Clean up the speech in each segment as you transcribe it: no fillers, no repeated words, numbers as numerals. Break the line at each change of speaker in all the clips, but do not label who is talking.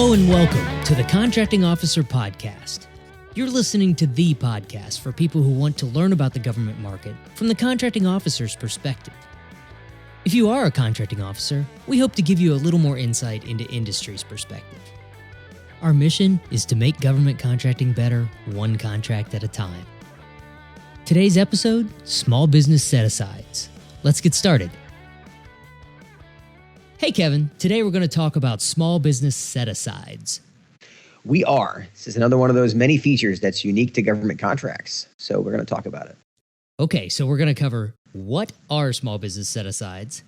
Hello and welcome to the Contracting Officer Podcast. You're listening to the podcast for people who want to learn about the government market from the contracting officer's perspective. If you are a contracting officer, we hope to give you a little more insight into industry's perspective. Our mission is to make government contracting better, one contract at a time. Today's episode, Small Business Set-Asides. Let's get started. Hey Kevin, today we're going to talk about small business set-asides.
We are. This is another one of those many features that's unique to government contracts. So we're going to talk about it.
Okay, so we're going to cover what are small business set-asides,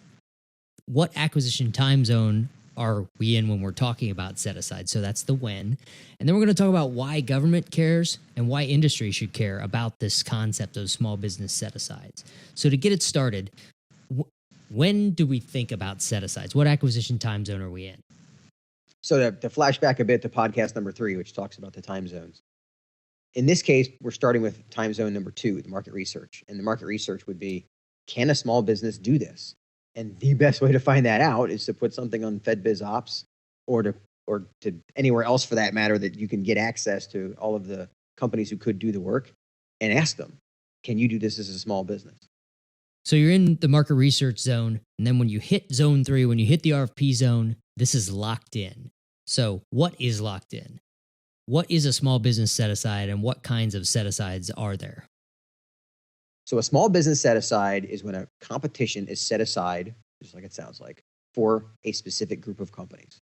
what acquisition time zone are we in when we're talking about set-asides, so that's the when, and then we're going to talk about why government cares and why industry should care about this concept of small business set-asides. So to get it started, when do we think about set-asides? What acquisition time zone are we in?
So to flash back a bit to podcast number 3, which talks about the time zones. In this case, we're starting with time zone number 2, the market research. And the market research would be, can a small business do this? And the best way to find that out is to put something on FedBizOpps or to anywhere else for that matter that you can get access to all of the companies who could do the work and ask them, can you do this as a small business?
So you're in the market research zone, and then when you hit zone 3, when you hit the RFP zone, this is locked in. So what is locked in? What is a small business set-aside, and what kinds of set-asides are there?
So a small business set-aside is when a competition is set aside, just like it sounds like, for a specific group of companies.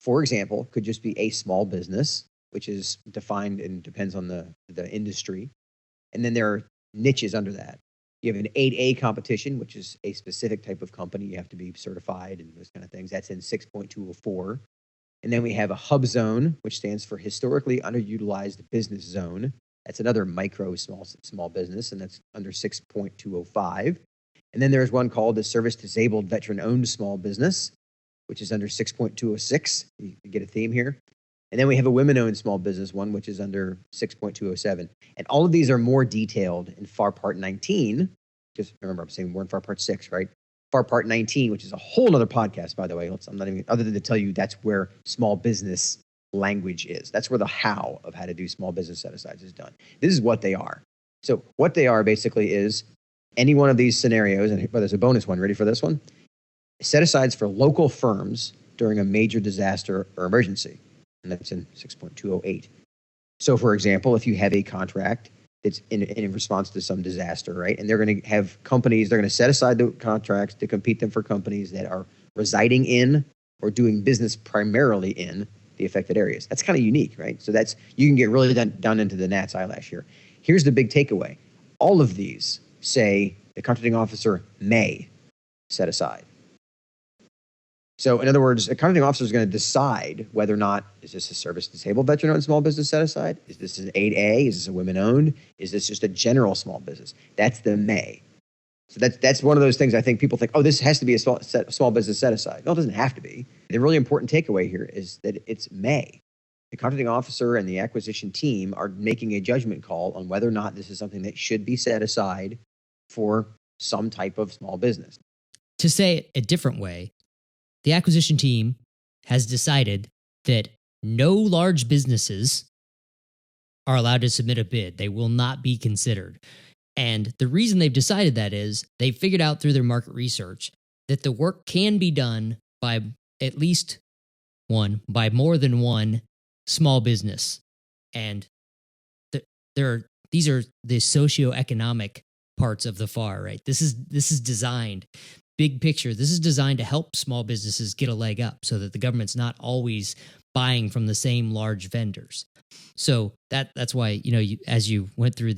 For example, could just be a small business, which is defined and depends on the industry. And then there are niches under that. You have an 8A competition, which is a specific type of company. You have to be certified and those kind of things. That's in 6.204. And then we have a hub zone, which stands for historically underutilized business zone. That's another micro small business, and that's under 6.205. And then there's one called the service disabled veteran owned small business, which is under 6.206. You get a theme here. And then we have a women-owned small business one, which is under 6.207. And all of these are more detailed in FAR Part 19. Just remember, I'm saying we're in FAR Part 6, right? FAR Part 19, which is a whole other podcast, by the way. I'm not even, other than to tell you that's where small business language is. That's where the how of how to do small business set-asides is done. This is what they are. So what they are basically is any one of these scenarios, and there's a bonus one. Ready for this one? Set-asides for local firms during a major disaster or emergency. And that's in 6.208. So, for example, if you have a contract that's in response to some disaster, right, and they're going to have companies, they're going to set aside the contracts to compete them for companies that are residing in or doing business primarily in the affected areas. That's kind of unique, right? So that's, you can get really down into the gnat's eyelash here. Here's the big takeaway. All of these say the contracting officer may set aside. So in other words, a contracting officer is going to decide whether or not, is this a service disabled veteran owned small business set aside? Is this an 8A? Is this a women owned? Is this just a general small business? That's the may. So that's one of those things I think people think, oh, this has to be a small business set aside. No, it doesn't have to be. The really important takeaway here is that it's may. The contracting officer and the acquisition team are making a judgment call on whether or not this is something that should be set aside for some type of small business.
To say it a different way, the acquisition team has decided that no large businesses are allowed to submit a bid. They will not be considered. And the reason they've decided that is they figured out through their market research that the work can be done by at least by more than one small business. And these are the socioeconomic parts of the FAR, right? This is designed, big picture, this is designed to help small businesses get a leg up so that the government's not always buying from the same large vendors. So that's why, as you went through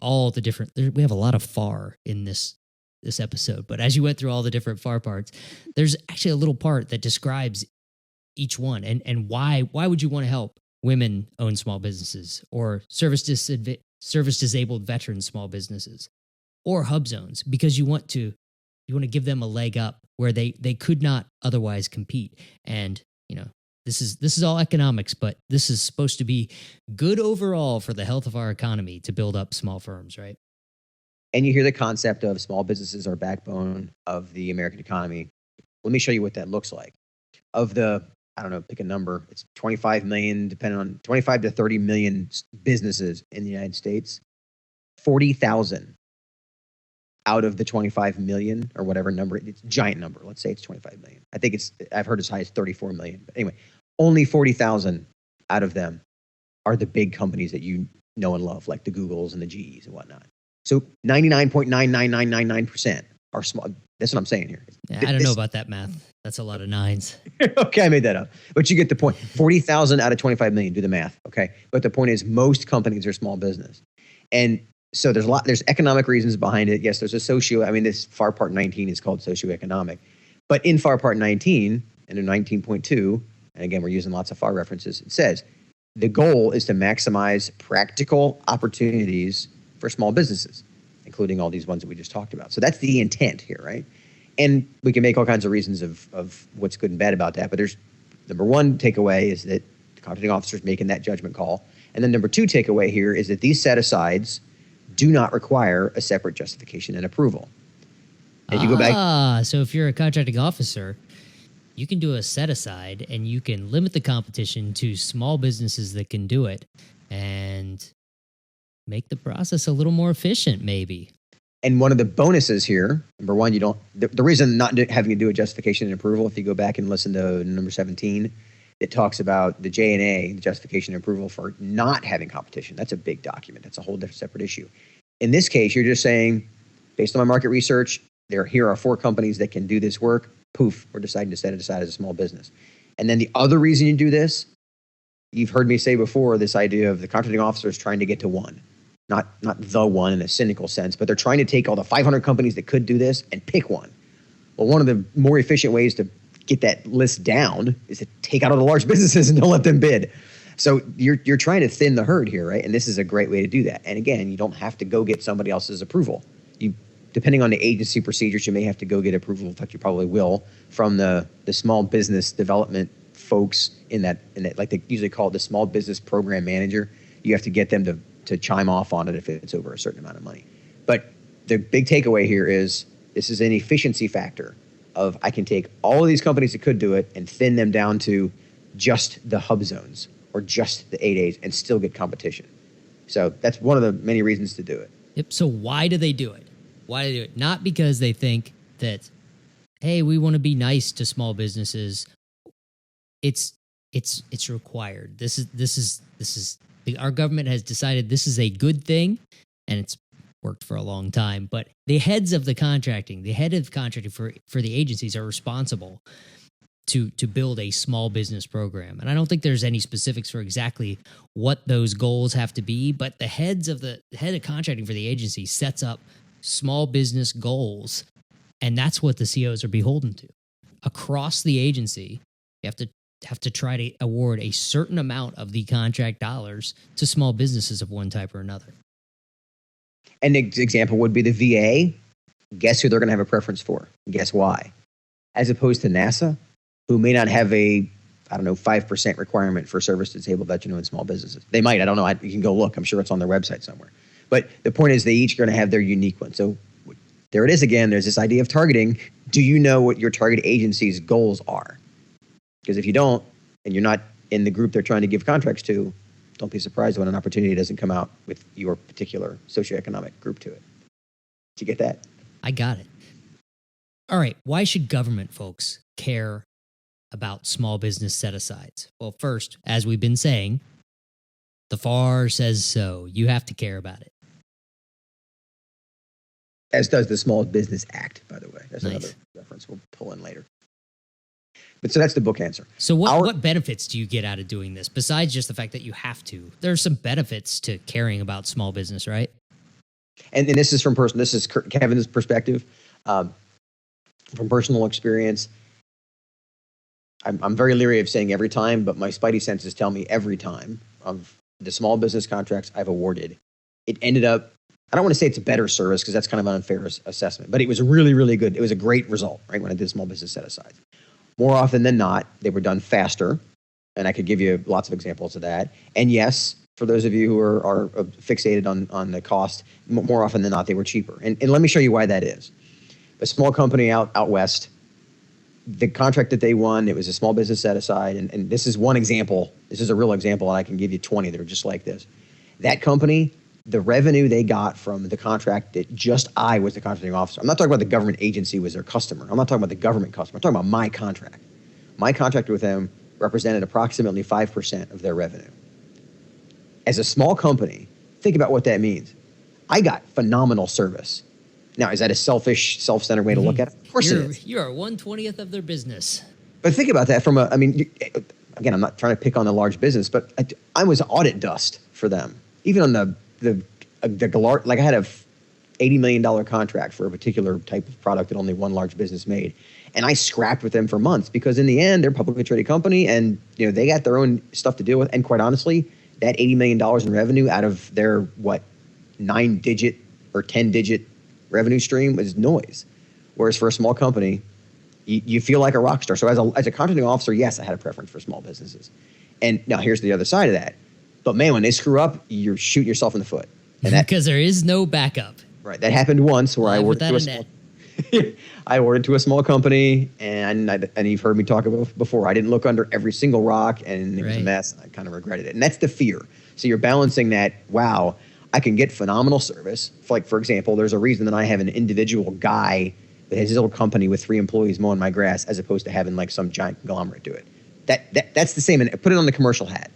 all the different, we have a lot of FAR in this episode, but as you went through all the different FAR parts, there's actually a little part that describes each one and why would you want to help women-owned small businesses or service disabled veteran small businesses or hub zones, because you want to give them a leg up where they could not otherwise compete. And, this is all economics, but this is supposed to be good overall for the health of our economy to build up small firms, right?
And you hear the concept of small businesses are backbone of the American economy. Let me show you what that looks like. Of the I don't know, pick a number. It's 25 million, depending on 25 to 30 million businesses in the United States. 40,000 out of the 25 million or whatever number, it's a giant number. Let's say it's 25 million. I think I've heard as high as 34 million. But anyway, only 40,000 out of them are the big companies that you know and love, like the Googles and the GEs and whatnot. So 99.99999% are small. That's what I'm saying here.
Yeah, I don't know about that math. That's a lot of nines.
Okay, I made that up. But you get the point. 40,000 out of 25 million, do the math, okay? But the point is most companies are small business. And so there's economic reasons behind it. Yes, there's this FAR Part 19 is called socioeconomic. But in FAR Part 19, and in 19.2, and again, we're using lots of FAR references, it says the goal is to maximize practical opportunities for small businesses, including all these ones that we just talked about. So that's the intent here, right? And we can make all kinds of reasons of what's good and bad about that. But there's number one takeaway is that the contracting officer is making that judgment call. And then number two takeaway here is that these set-asides do not require a separate justification and approval. If you go back,
so if you're a contracting officer, you can do a set-aside and you can limit the competition to small businesses that can do it and make the process a little more efficient, maybe.
And one of the bonuses here, number one, the reason not having to do a justification and approval, if you go back and listen to number 17, it talks about the J&A, the justification and approval for not having competition. That's a big document. That's a whole different separate issue. In this case, you're just saying, based on my market research, here are 4 companies that can do this work. Poof, we're deciding to set it aside as a small business. And then the other reason you do this, you've heard me say before, this idea of the contracting officer is trying to get to one. Not the one in a cynical sense, but they're trying to take all the 500 companies that could do this and pick one. Well, one of the more efficient ways to get that list down is to take out all the large businesses and don't let them bid. So you're trying to thin the herd here, right? And this is a great way to do that. And again, you don't have to go get somebody else's approval. Depending on the agency procedures, you may have to go get approval. In fact, you probably will from the small business development folks in that, like they usually call it the small business program manager. You have to get them to chime off on it if it's over a certain amount of money. But the big takeaway here is this is an efficiency factor of I can take all of these companies that could do it and thin them down to just the hub zones or just the 8As and still get competition. So that's one of the many reasons to do it.
Yep. So why do they do it? Why do they do it? Not because they think that, hey, we want to be nice to small businesses. It's required. This is our government has decided this is a good thing, and it's worked for a long time. But the head of contracting for the agencies are responsible to build a small business program. And I don't think there's any specifics for exactly what those goals have to be, but the head of contracting for the agency sets up small business goals, and that's what the COs are beholden to. Across the agency, you have to try to award a certain amount of the contract dollars to small businesses of one type or another.
An example would be the VA. Guess who they're going to have a preference for? Guess why? As opposed to NASA, who may not have a 5% requirement for service disabled veteran and small businesses. They might. I don't know. You can go look. I'm sure it's on their website somewhere. But the point is they each are going to have their unique one. So there it is again. There's this idea of targeting. Do you know what your target agency's goals are? Because if you don't, and you're not in the group they're trying to give contracts to, don't be surprised when an opportunity doesn't come out with your particular socioeconomic group to it. Did you get that?
I got it. All right. Why should government folks care about small business set-asides? Well, first, as we've been saying, the FAR says so. You have to care about it.
As does the Small Business Act, by the way. That's
Nice.
Another reference we'll pull in later. But so that's the book answer.
So what benefits do you get out of doing this besides just the fact that you have to? There are some benefits to caring about small business, right?
And this is this is Kevin's perspective. From personal experience, I'm very leery of saying every time, but my spidey senses tell me every time of the small business contracts I've awarded, it ended up, I don't want to say it's a better service because that's kind of an unfair assessment, but it was really, really good. It was a great result, right, when I did small business set-asides. More often than not, they were done faster, and I could give you lots of examples of that. And yes, for those of you who are fixated on the cost, more often than not, they were cheaper. And let me show you why that is. A small company out west, the contract that they won, it was a small business set aside. And this is one example. This is a real example, and I can give you 20 that are just like this. That company, the revenue they got from the contract that just I was the contracting officer. I'm not talking about the government agency was their customer. I'm not talking about the government customer. I'm talking about my contract. My contract with them represented approximately 5% of their revenue. As a small company, think about what that means. I got phenomenal service. Now, is that a selfish, self-centered way to look at it? Of course it is.
You are 1/20th of their business.
But think about that from a, I mean, again, I'm not trying to pick on the large business, but I was audit dust for them. Even on the like I had a $80 million contract for a particular type of product that only one large business made. And I scrapped with them for months because in the end, they're a publicly traded company and they got their own stuff to deal with. And quite honestly, that $80 million in revenue out of their, 9-digit or 10-digit revenue stream was noise. Whereas for a small company, you feel like a rock star. So as a contracting officer, yes, I had a preference for small businesses. And now here's the other side of that. But man, when they screw up, you're shooting yourself in the foot. And that,
because there is no backup.
Right. That happened once where I worked to a small company, and you've heard me talk about before. I didn't look under every single rock, and it was a mess. I kind of regretted it. And that's the fear. So you're balancing that, wow, I can get phenomenal service. Like, for example, there's a reason that I have an individual guy that has his little company with 3 employees mowing my grass as opposed to having like some giant conglomerate do it. That's the same. And put it on the commercial hat.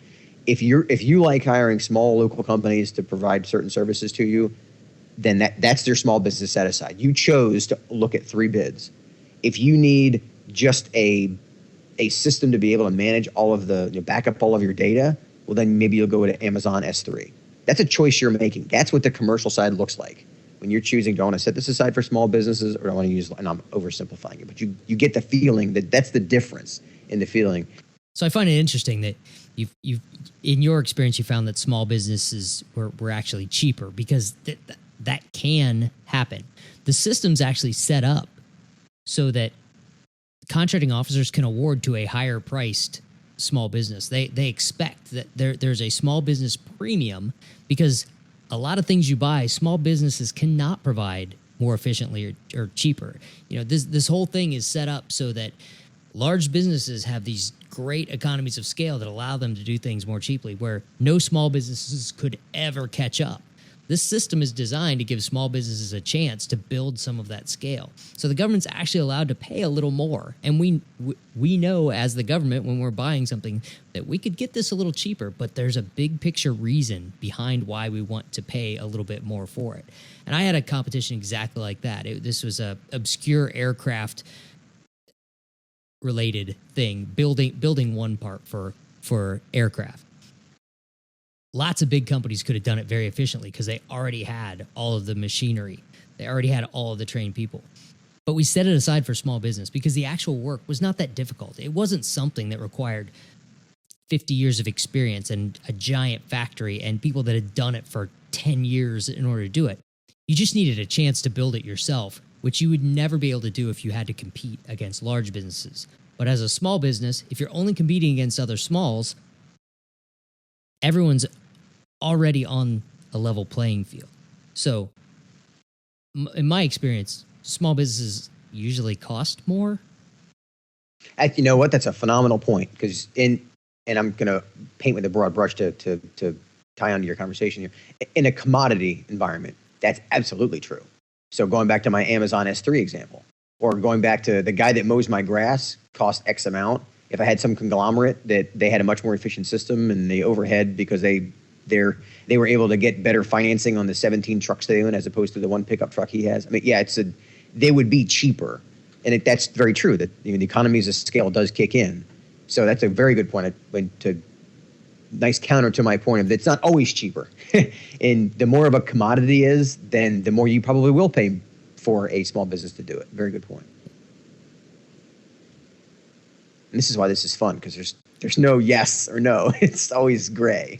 If you like hiring small local companies to provide certain services to you, then that's their small business set aside. You chose to look at 3 bids. If you need just a system to be able to manage all of the back up all of your data, well, then maybe you'll go to Amazon S3. That's a choice you're making. That's what the commercial side looks like when you're choosing, do I want to set this aside for small businesses or do I want to use, and I'm oversimplifying it, but you get the feeling that's the difference in the feeling.
So I find it interesting that you've in your experience, you found that small businesses were actually cheaper because that can happen. The system's actually set up so that contracting officers can award to a higher priced small business. They expect that there's a small business premium because a lot of things you buy, small businesses cannot provide more efficiently or cheaper. This whole thing is set up so that large businesses have these great economies of scale that allow them to do things more cheaply, where no small businesses could ever catch up. This system is designed to give small businesses a chance to build some of that scale. So the government's actually allowed to pay a little more. And we know as the government when we're buying something that we could get this a little cheaper, but there's a big picture reason behind why we want to pay a little bit more for it. And I had a competition exactly like that. This was a obscure aircraft related thing, building one part for aircraft. Lots of big companies could have done it very efficiently because they already had all of the machinery. They already had all of the trained people. But we set it aside for small business because the actual work was not that difficult. It wasn't something that required 50 years of experience and a giant factory and people that had done it for 10 years in order to do it. You just needed a chance to build it yourself, which you would never be able to do if you had to compete against large businesses. But as a small business, if you're only competing against other smalls, everyone's already on a level playing field. So in my experience, small businesses usually cost more.
You know what? That's a phenomenal point because and I'm going to paint with a broad brush to tie onto your conversation here. In a commodity environment, that's absolutely true. So going back to my Amazon S3 example, or going back to the guy that mows my grass cost X amount. If I had some conglomerate that they had a much more efficient system and the overhead because they were able to get better financing on the 17 trucks they own as opposed to the one pickup truck he has. I mean, yeah, they would be cheaper. And that's very true that the economies of scale does kick in. So that's a very good point. Nice counter to my point of it's not always cheaper. And the more of a commodity is, then the more you probably will pay for a small business to do it. Very good point. And this is why this is fun because there's no yes or no. It's always gray.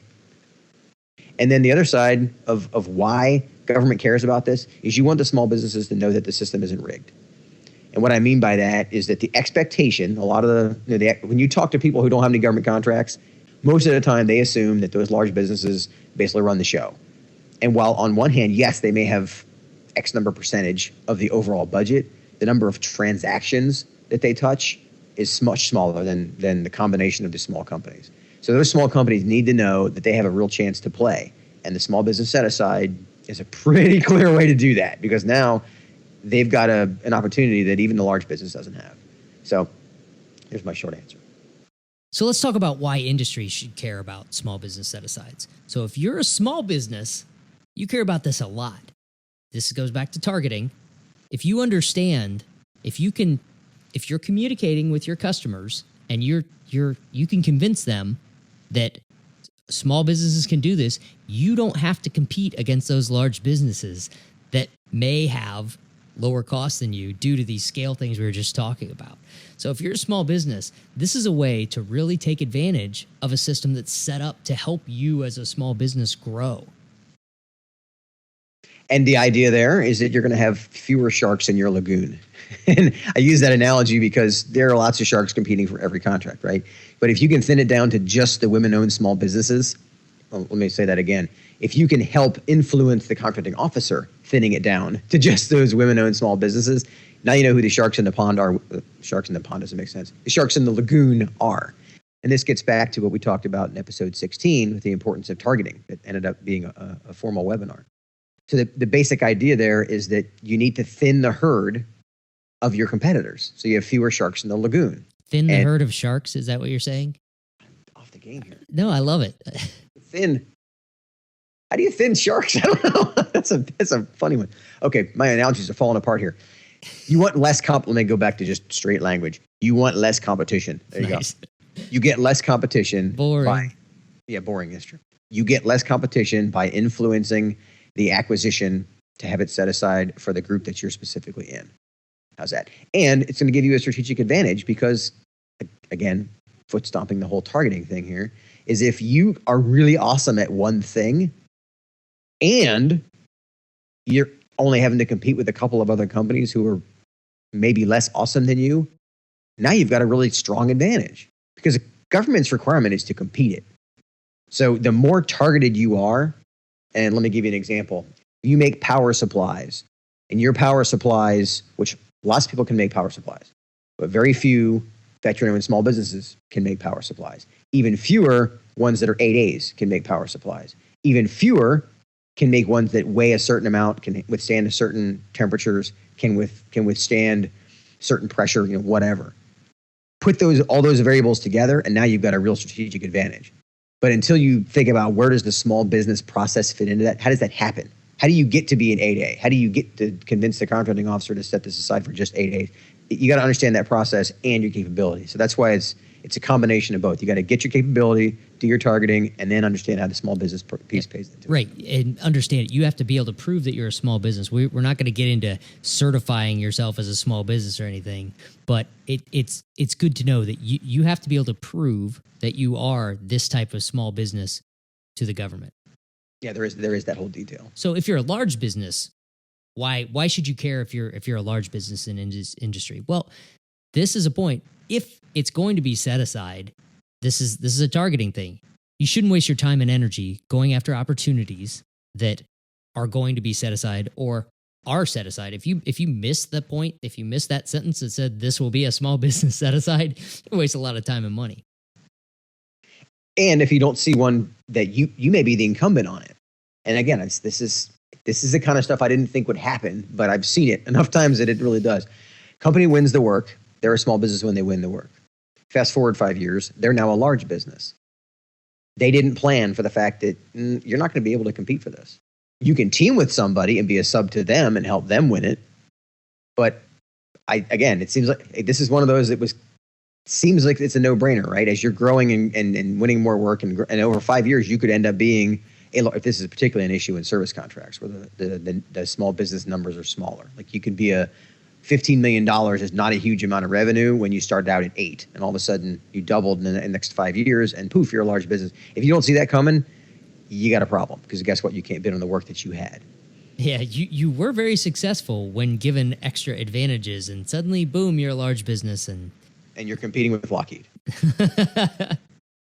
And then the other side of why government cares about this is you want the small businesses to know that the system isn't rigged. And what I mean by that is that the expectation, a lot of when you talk to people who don't have any government contracts, most of the time they assume that those large businesses basically run the show. And while on one hand, yes, they may have X number percentage of the overall budget, the number of transactions that they touch is much smaller than the combination of the small companies. So those small companies need to know that they have a real chance to play. And the small business set aside is a pretty clear way to do that, because now they've got an opportunity that even the large business doesn't have. So here's my short answer.
So let's talk about why industry should care about small business set-asides. So if you're a small business, you care about this a lot. This goes back to targeting. If you understand, if you're communicating with your customers and you can convince them that small businesses can do this, you don't have to compete against those large businesses that may have lower costs than you due to these scale things we were just talking about. So if you're a small business, this is a way to really take advantage of a system that's set up to help you as a small business grow.
And the idea there is that you're going to have fewer sharks in your lagoon. And I use that analogy because there are lots of sharks competing for every contract, right? But if you can thin it down to just the women-owned small businesses, well, let me say that again. If you can help influence the contracting officer thinning it down to just those women-owned small businesses, now you know who the sharks in the pond are. Sharks in the pond doesn't make sense. The sharks in the lagoon are. And this gets back to what we talked about in episode 16 with the importance of targeting. It ended up being a formal webinar. So the basic idea there is that you need to thin the herd of your competitors, so you have fewer sharks in the lagoon.
Thin the herd of sharks? Is that what you're saying?
Off the game here.
No, I love it.
Thin. How do you thin sharks? I don't know. That's a funny one. Okay, my analogies are falling apart here. You want less let me go back to just straight language. You want less competition. There you
Nice.
go. You get less competition.
Boring.
Boring is true. You get less competition by influencing the acquisition to have it set aside for the group that you're specifically in. How's that? And it's going to give you a strategic advantage because, again, foot stomping the whole targeting thing here, is if you are really awesome at one thing and you're only having to compete with a couple of other companies who are maybe less awesome than you, now you've got a really strong advantage because the government's requirement is to compete it. So the more targeted you are, and let me give you an example. You make power supplies, and your power supplies, which lots of people can make power supplies, but very few veteran-owned small businesses can make power supplies. Even fewer ones that are 8As can make power supplies. Even fewer can make ones that weigh a certain amount, can withstand certain temperatures, can withstand certain pressure, whatever. Put all those variables together, and now you've got a real strategic advantage. But until you think about where does the small business process fit into that, how does that happen? How do you get to be an 8A? How do you get to convince the contracting officer to set this aside for just 8As? You got to understand that process and your capability. So that's why it's a combination of both. You got to get your capability, do your targeting, and then understand how the small business piece pays into it.
Right. And understand it. You have to be able to prove that you're a small business. We're not going to get into certifying yourself as a small business or anything, but it's good to know that you have to be able to prove that you are this type of small business to the government.
Yeah, there is that whole detail.
So if you're a large business, why should you care if you're a large business in industry? Well, this is a point. If it's going to be set aside, this is a targeting thing. You shouldn't waste your time and energy going after opportunities that are going to be set aside or are set aside. If you miss the point, if you miss that sentence that said this will be a small business set aside, you waste a lot of time and money.
And if you don't see one that you may be the incumbent on it. And again, this is the kind of stuff I didn't think would happen, but I've seen it enough times that it really does. Company wins the work. They're a small business when they win the work. Fast forward 5 years, they're now a large business. They didn't plan for the fact that you're not going to be able to compete for this. You can team with somebody and be a sub to them and help them win it. But it seems like this is one of those that seems like it's a no-brainer, right? As you're growing and winning more work and over 5 years, you could end up being if this is particularly an issue in service contracts where the small business numbers are smaller. Like you could be $15 million is not a huge amount of revenue when you started out at 8, and all of a sudden you doubled in the next 5 years, and poof, you're a large business. If you don't see that coming, you got a problem because guess what? You can't bid on the work that you had.
Yeah, you were very successful when given extra advantages, and suddenly, boom, you're a large business, and
you're competing with Lockheed.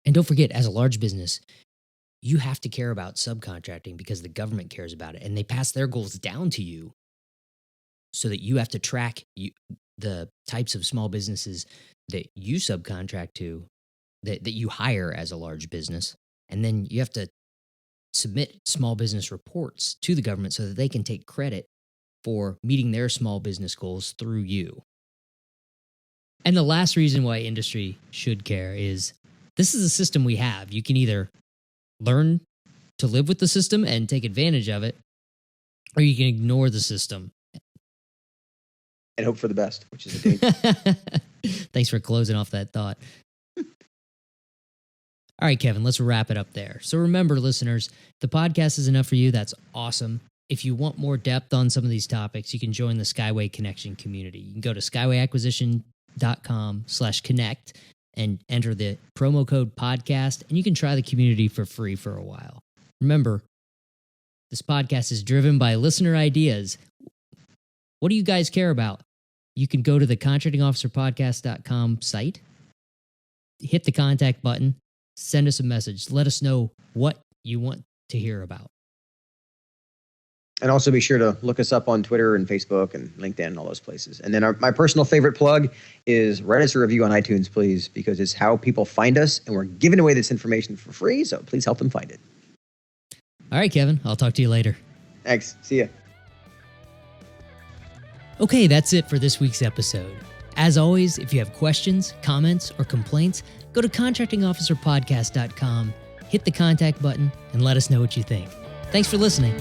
And don't forget, as a large business, you have to care about subcontracting because the government cares about it, and they pass their goals down to you so that you have to track the types of small businesses that you subcontract to, that you hire as a large business. And then you have to submit small business reports to the government so that they can take credit for meeting their small business goals through you. And the last reason why industry should care is this is a system we have. You can either learn to live with the system and take advantage of it, or you can ignore the system
and hope for the best, which is a danger.
Thanks for closing off that thought. All right, Kevin, let's wrap it up there. So remember, listeners, the podcast is enough for you. That's awesome. If you want more depth on some of these topics, you can join the Skyway Connection community. You can go to skywayacquisition.com/connect and enter the promo code podcast, and you can try the community for free for a while. Remember, this podcast is driven by listener ideas. What do you guys care about? You can go to the contractingofficerpodcast.com site, hit the contact button, send us a message. Let us know what you want to hear about.
And also be sure to look us up on Twitter and Facebook and LinkedIn and all those places. And then my personal favorite plug is write us a review on iTunes, please, because it's how people find us, and we're giving away this information for free, so please help them find it.
All right, Kevin, I'll talk to you later.
Thanks. See ya.
Okay, that's it for this week's episode. As always, if you have questions, comments, or complaints, go to contractingofficerpodcast.com, hit the contact button, and let us know what you think. Thanks for listening.